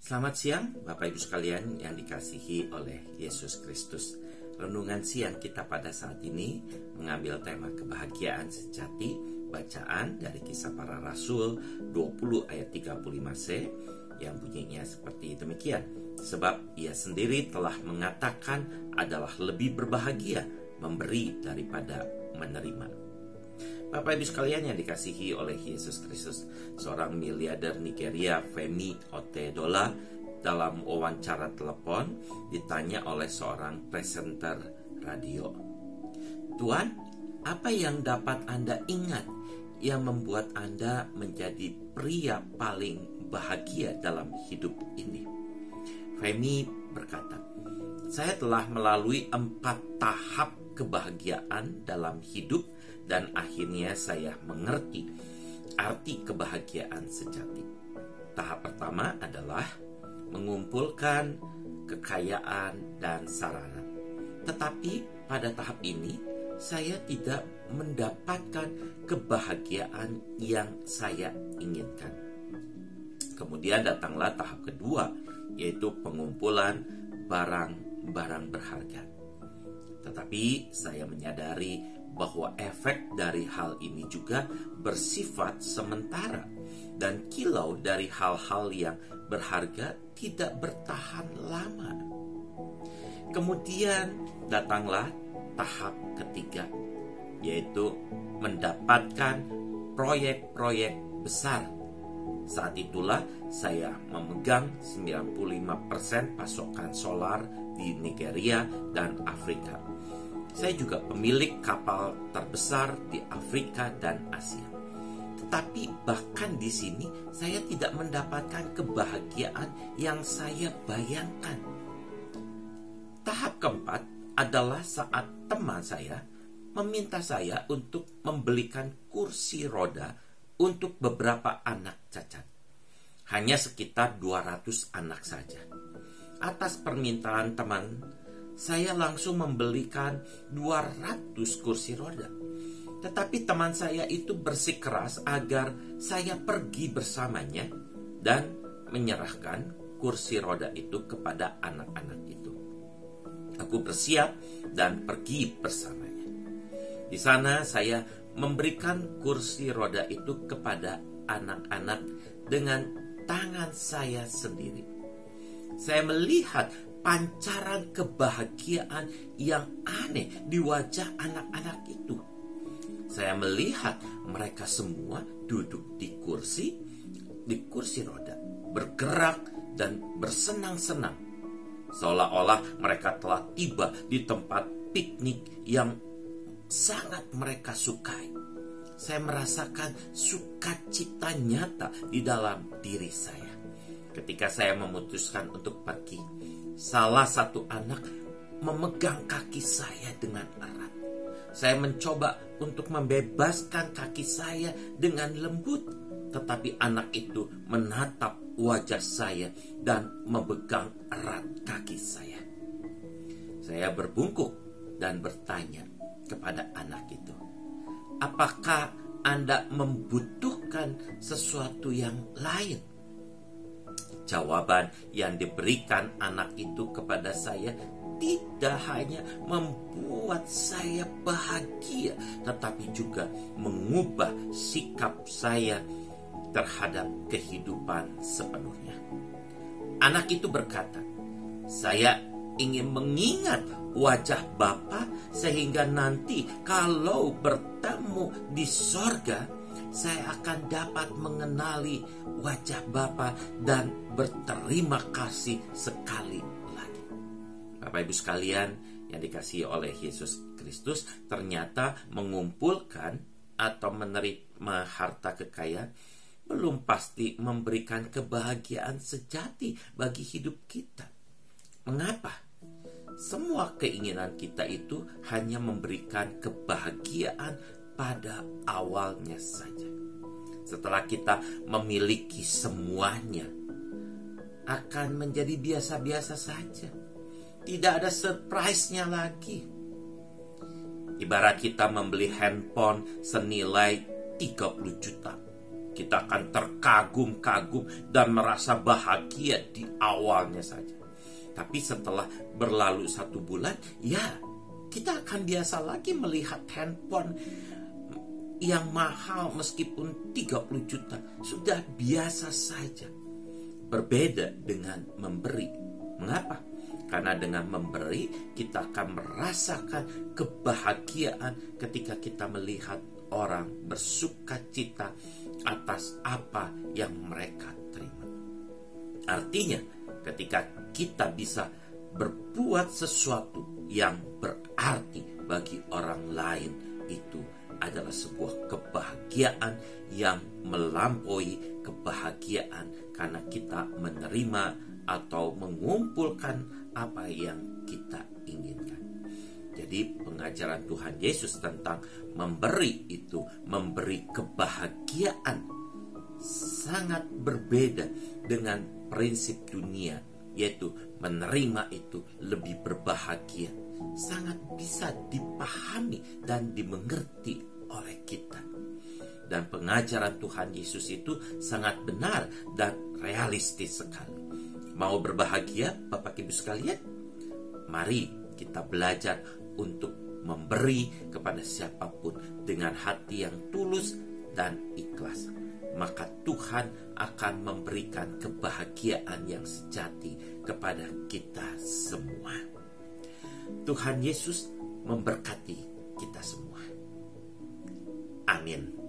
Selamat siang Bapak Ibu sekalian yang dikasihi oleh Yesus Kristus. Renungan siang kita pada saat ini mengambil tema kebahagiaan sejati, bacaan dari Kisah Para Rasul 20 ayat 35c yang bunyinya seperti demikian. Sebab ia sendiri telah mengatakan adalah lebih berbahagia memberi daripada menerima. Bapak Ibu sekalian yang dikasihi oleh Yesus Kristus, seorang miliarder Nigeria, Femi Otedola, dalam wawancara telepon ditanya oleh seorang presenter radio, "Tuan, apa yang dapat Anda ingat yang membuat Anda menjadi pria paling bahagia dalam hidup ini?" Femi berkata, "Saya telah melalui 4 tahap kebahagiaan dalam hidup dan akhirnya saya mengerti arti kebahagiaan sejati. Tahap pertama adalah mengumpulkan kekayaan dan sarana. Tetapi pada tahap ini saya tidak mendapatkan kebahagiaan yang saya inginkan. Kemudian datanglah tahap kedua, yaitu pengumpulan barang-barang berharga. Tetapi saya menyadari bahwa efek dari hal ini juga bersifat sementara dan kilau dari hal-hal yang berharga tidak bertahan lama. Kemudian datanglah tahap ketiga, yaitu mendapatkan proyek-proyek besar. Saat itulah saya memegang 95% pasokan solar di Nigeria dan Afrika. Saya juga pemilik kapal terbesar di Afrika dan Asia. Tetapi bahkan di sini saya tidak mendapatkan kebahagiaan yang saya bayangkan." Tahap keempat adalah saat teman saya meminta saya untuk membelikan kursi roda untuk beberapa anak cacat. Hanya sekitar 200 anak saja. Atas permintaan teman, saya langsung membelikan 200 kursi roda. Tetapi teman saya itu bersikeras agar saya pergi bersamanya dan menyerahkan kursi roda itu kepada anak-anak itu. Aku bersiap dan pergi bersamanya. Di sana saya memberikan kursi roda itu kepada anak-anak dengan tangan saya sendiri. Saya melihat pancaran kebahagiaan yang aneh di wajah anak-anak itu. Saya melihat mereka semua duduk di kursi roda, bergerak dan bersenang-senang, seolah-olah mereka telah tiba di tempat piknik yang sangat mereka sukai. Saya merasakan sukacita nyata di dalam diri saya. Ketika saya memutuskan untuk pergi, salah satu anak memegang kaki saya dengan erat. Saya mencoba untuk membebaskan kaki saya dengan lembut, tetapi anak itu menatap wajah saya dan memegang erat kaki saya. Saya berbungkuk dan bertanya kepada anak itu, "Apakah Anda membutuhkan sesuatu yang lain?" Jawaban yang diberikan anak itu kepada saya tidak hanya membuat saya bahagia, tetapi juga mengubah sikap saya terhadap kehidupan sepenuhnya. Anak itu berkata, "Saya ingin mengingat wajah Bapa sehingga nanti kalau bertemu di sorga, saya akan dapat mengenali wajah Bapa dan berterima kasih sekali lagi." Bapak Ibu sekalian yang dikasihi oleh Yesus Kristus, ternyata mengumpulkan atau menerima harta kekayaan belum pasti memberikan kebahagiaan sejati bagi hidup kita. Mengapa? Semua keinginan kita itu hanya memberikan kebahagiaan pada awalnya saja. Setelah kita memiliki semuanya, akan menjadi biasa-biasa saja. Tidak ada surprise-nya lagi. Ibarat kita membeli handphone senilai 30 juta. Kita akan terkagum-kagum dan merasa bahagia di awalnya saja. Tapi setelah berlalu 1 bulan, ya kita akan biasa lagi melihat handphone yang mahal meskipun 30 juta. Sudah biasa saja. Berbeda dengan memberi. Mengapa? Karena dengan memberi kita akan merasakan kebahagiaan ketika kita melihat orang bersuka cita atas apa yang mereka terima. Artinya ketika kita bisa berbuat sesuatu yang berarti bagi orang lain, itu adalah sebuah kebahagiaan yang melampaui kebahagiaan karena kita menerima atau mengumpulkan apa yang kita inginkan. Jadi pengajaran Tuhan Yesus tentang memberi itu memberi kebahagiaan sangat berbeda dengan prinsip dunia, yaitu menerima itu lebih berbahagia. Sangat bisa dipahami dan dimengerti oleh kita. Dan pengajaran Tuhan Yesus itu sangat benar dan realistis sekali. Mau berbahagia Bapak Ibu sekalian? Mari kita belajar untuk memberi kepada siapapun dengan hati yang tulus dan ikhlas. Maka Tuhan akan memberikan kebahagiaan yang sejati kepada kita semua. Tuhan Yesus memberkati kita semua. Amin.